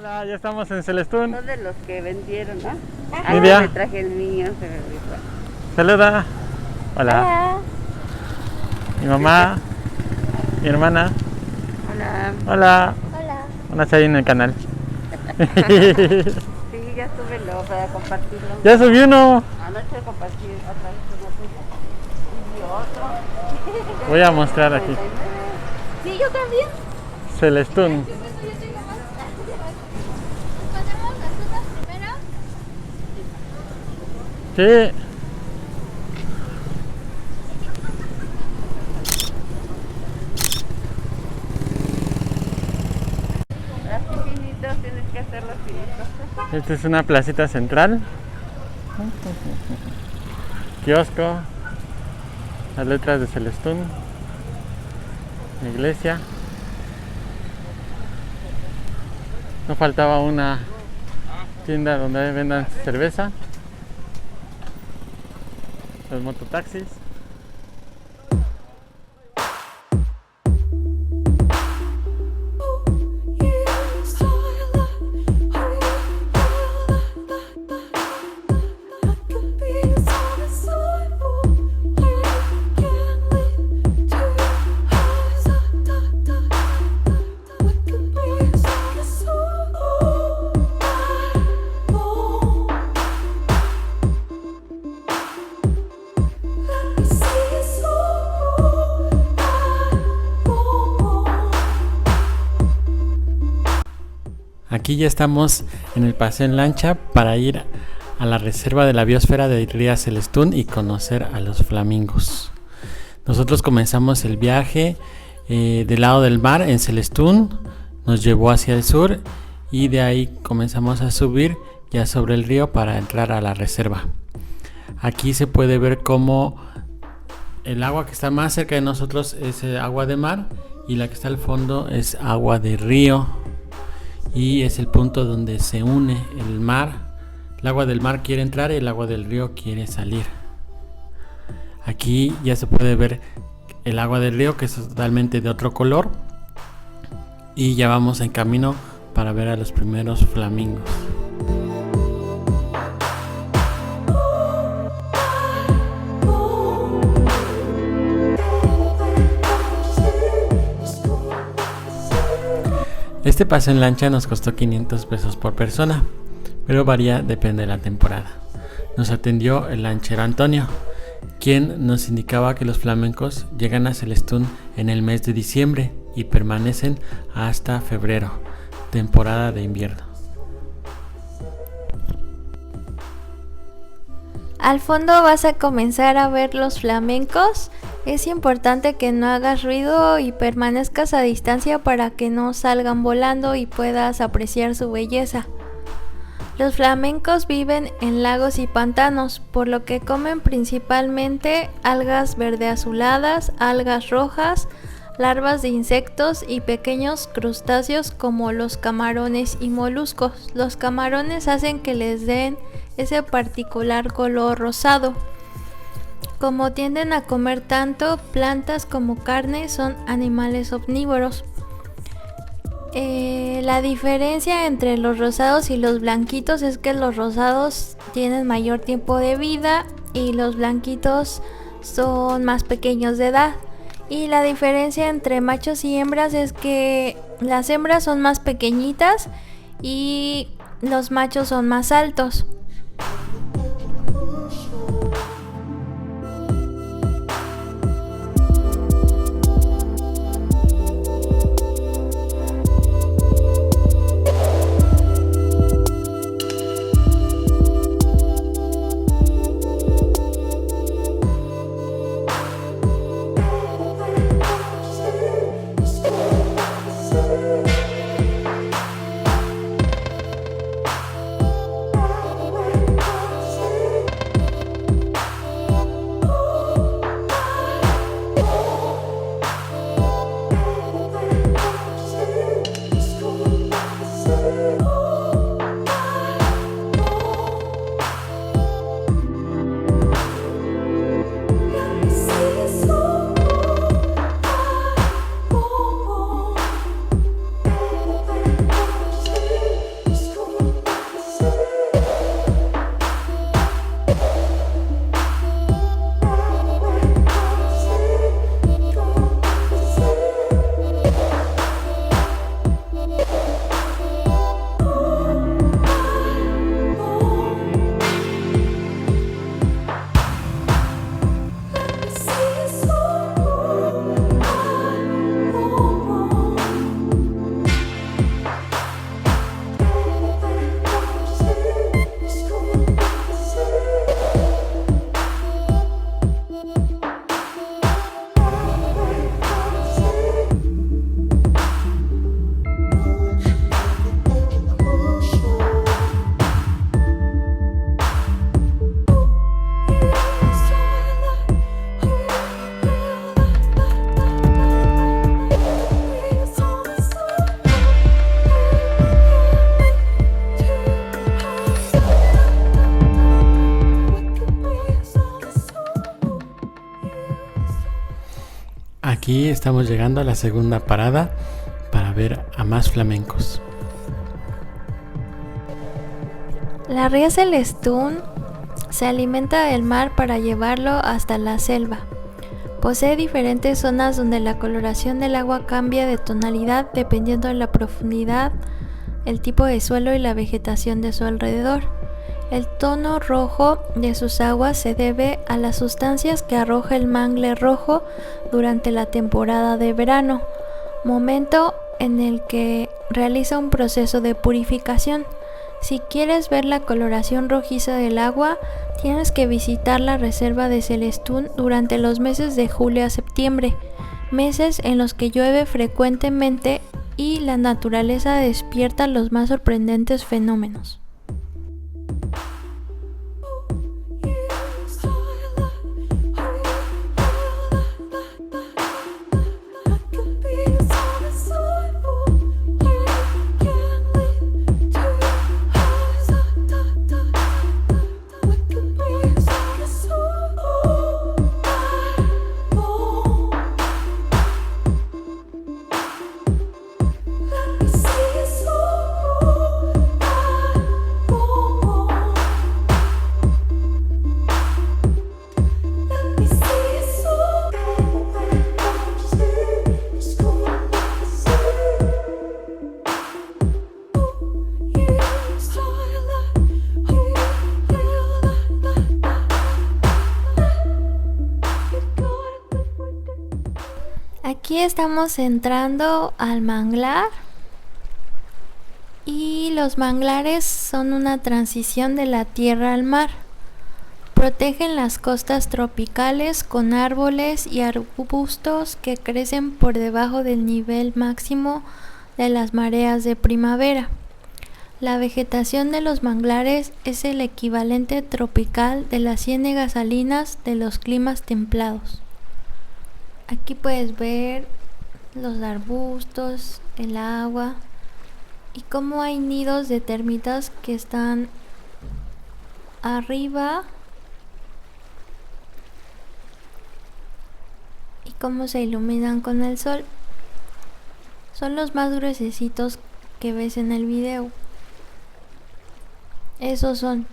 Hola, ya estamos en Celestún. Son de los que vendieron, ¿no? Lidia. Me traje el niño, se me olvidó. Saluda. Hola. Mi mamá, mi hermana. Hola. Hola. Hola. Una ahí en el canal. Sí, ya súbelo para compartirlo. Ya subí uno. Anoche compartí otra vez uno tuyo. Y otro. Voy a mostrar aquí. Sí, yo también. Celestún. ¿Pasamos las cosas primero? Sí. Las finitos tienes que hacer los finitos. Esta es una placita central. Kiosco. Las letras de Celestún. La iglesia. No faltaba una tienda donde vendan cerveza. Los mototaxis. Aquí ya estamos en el paseo en lancha para ir a la reserva de la biosfera de Ría Celestún y conocer a los flamingos. Nosotros comenzamos el viaje del lado del mar en Celestún, nos llevó hacia el sur y de ahí comenzamos a subir ya sobre el río para entrar a la reserva. Aquí se puede ver cómo el agua que está más cerca de nosotros es agua de mar y la que está al fondo es agua de río. Y es el punto donde se une el mar. El agua del mar quiere entrar y el agua del río quiere salir. Aquí ya se puede ver el agua del río, que es totalmente de otro color. Y ya vamos en camino para ver a los primeros flamingos. Este paseo en lancha nos costó 500 pesos por persona, pero varía, depende de la temporada. Nos atendió el lanchero Antonio, quien nos indicaba que los flamencos llegan a Celestún en el mes de diciembre y permanecen hasta febrero, temporada de invierno. Al fondo vas a comenzar a ver los flamencos. Es importante que no hagas ruido y permanezcas a distancia para que no salgan volando y puedas apreciar su belleza. Los flamencos viven en lagos y pantanos, por lo que comen principalmente algas verde-azuladas, algas rojas, larvas de insectos y pequeños crustáceos como los camarones y moluscos. Los camarones hacen que les den ese particular color rosado. Como tienden a comer tanto plantas como carne, son animales omnívoros. La diferencia entre los rosados y los blanquitos es que los rosados tienen mayor tiempo de vida y los blanquitos son más pequeños de edad. Y la diferencia entre machos y hembras es que las hembras son más pequeñitas y los machos son más altos. Aquí estamos llegando a la segunda parada para ver a más flamencos. La ría Celestún se alimenta del mar para llevarlo hasta la selva. Posee diferentes zonas donde la coloración del agua cambia de tonalidad dependiendo de la profundidad, el tipo de suelo y la vegetación de su alrededor. El tono rojo de sus aguas se debe a las sustancias que arroja el mangle rojo durante la temporada de verano, momento en el que realiza un proceso de purificación. Si quieres ver la coloración rojiza del agua, tienes que visitar la reserva de Celestún durante los meses de julio a septiembre, meses en los que llueve frecuentemente y la naturaleza despierta los más sorprendentes fenómenos. Aquí estamos entrando al manglar y los manglares son una transición de la tierra al mar. Protegen las costas tropicales con árboles y arbustos que crecen por debajo del nivel máximo de las mareas de primavera. La vegetación de los manglares es el equivalente tropical de las ciénegas salinas de los climas templados. Aquí puedes ver los arbustos, el agua y cómo hay nidos de termitas que están arriba y cómo se iluminan con el sol. Son los más gruesecitos que ves en el video. Esos son.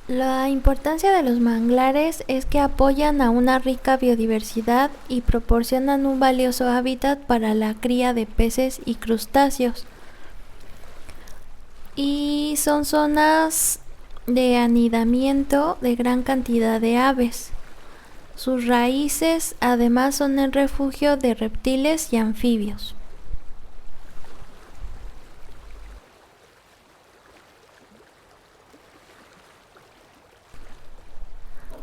La importancia de los manglares es que apoyan a una rica biodiversidad y proporcionan un valioso hábitat para la cría de peces y crustáceos. Y son zonas de anidamiento de gran cantidad de aves. Sus raíces además son el refugio de reptiles y anfibios.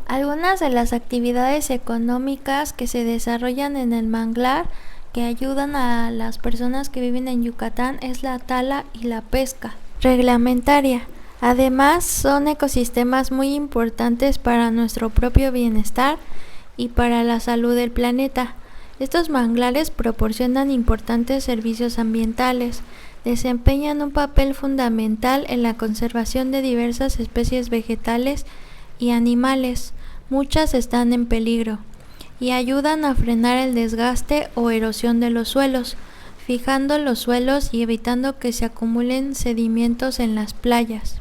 Algunas de las actividades económicas que se desarrollan en el manglar que ayudan a las personas que viven en Yucatán es la tala y la pesca reglamentaria. Además, son ecosistemas muy importantes para nuestro propio bienestar y para la salud del planeta. Estos manglares proporcionan importantes servicios ambientales, desempeñan un papel fundamental en la conservación de diversas especies vegetales y animales. Muchas están en peligro y ayudan a frenar el desgaste o erosión de los suelos, fijando los suelos y evitando que se acumulen sedimentos en las playas.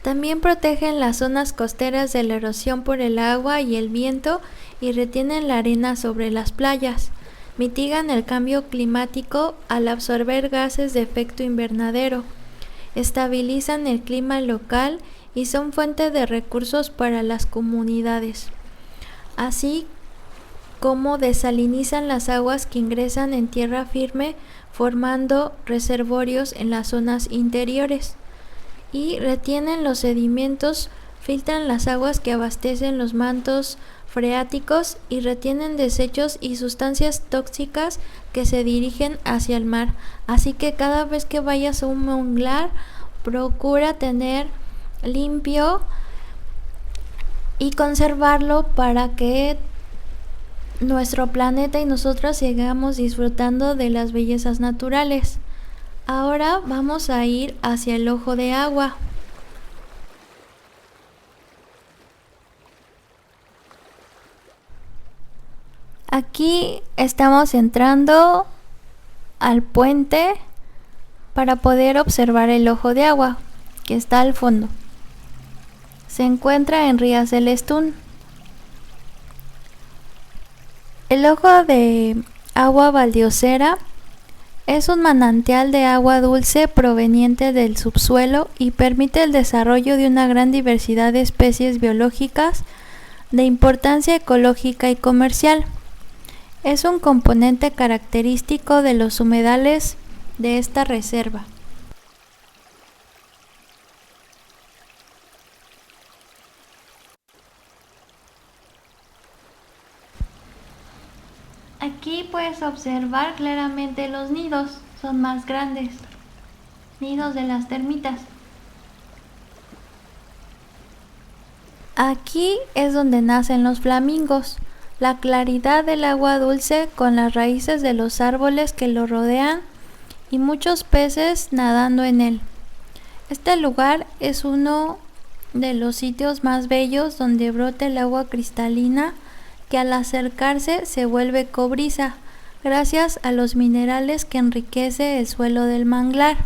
También protegen las zonas costeras de la erosión por el agua y el viento y retienen la arena sobre las playas. Mitigan el cambio climático al absorber gases de efecto invernadero. Estabilizan el clima local y son fuente de recursos para las comunidades, así como desalinizan las aguas que ingresan en tierra firme, formando reservorios en las zonas interiores, y retienen los sedimentos, filtran las aguas que abastecen los mantos freáticos y retienen desechos y sustancias tóxicas que se dirigen hacia el mar. Así que cada vez que vayas a un manglar, procura tener limpio y conservarlo para que nuestro planeta y nosotros sigamos disfrutando de las bellezas naturales. Ahora vamos a ir hacia el ojo de agua. Aquí estamos entrando al puente para poder observar el ojo de agua que está al fondo. Se encuentra en Rías del Estún. El ojo de agua Valdiosera es un manantial de agua dulce proveniente del subsuelo y permite el desarrollo de una gran diversidad de especies biológicas de importancia ecológica y comercial. Es un componente característico de los humedales de esta reserva. Aquí puedes observar claramente los nidos, son más grandes, nidos de las termitas. Aquí es donde nacen los flamingos. La claridad del agua dulce con las raíces de los árboles que lo rodean y muchos peces nadando en él. Este lugar es uno de los sitios más bellos donde brota el agua cristalina que al acercarse se vuelve cobriza gracias a los minerales que enriquece el suelo del manglar.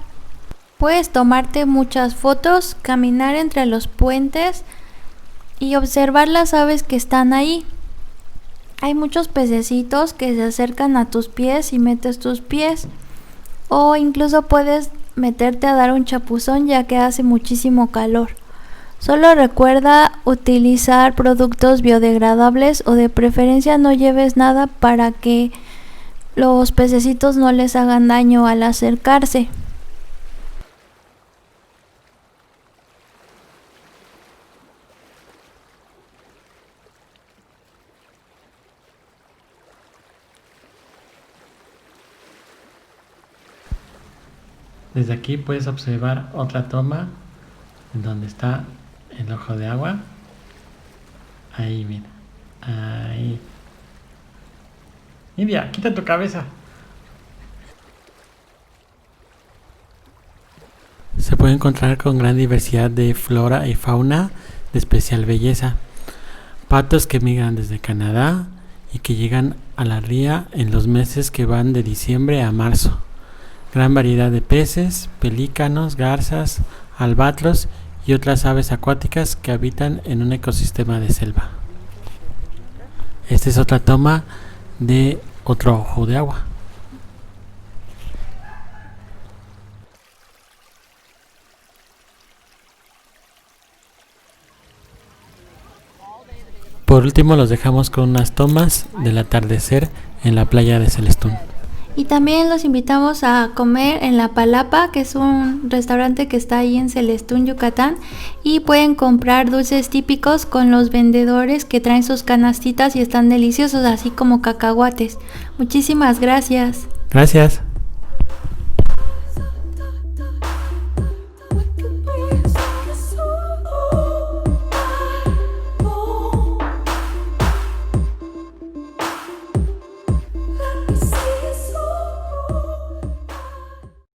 Puedes tomarte muchas fotos, caminar entre los puentes y observar las aves que están ahí. Hay muchos pececitos que se acercan a tus pies y metes tus pies, o incluso puedes meterte a dar un chapuzón ya que hace muchísimo calor. Solo recuerda utilizar productos biodegradables o de preferencia no lleves nada para que los pececitos no les hagan daño al acercarse. Desde aquí puedes observar otra toma en donde está el ojo de agua. Ahí, mira. Ahí. Nidia, quita tu cabeza. Se puede encontrar con gran diversidad de flora y fauna de especial belleza. Patos que migran desde Canadá y que llegan a la ría en los meses que van de diciembre a marzo. Gran variedad de peces, pelícanos, garzas, albatros y otras aves acuáticas que habitan en un ecosistema de selva. Esta es otra toma de otro ojo de agua. Por último los dejamos con unas tomas del atardecer en la playa de Celestún. Y también los invitamos a comer en La Palapa, que es un restaurante que está ahí en Celestún, Yucatán, y pueden comprar dulces típicos con los vendedores que traen sus canastitas y están deliciosos, así como cacahuates. Muchísimas gracias. Gracias.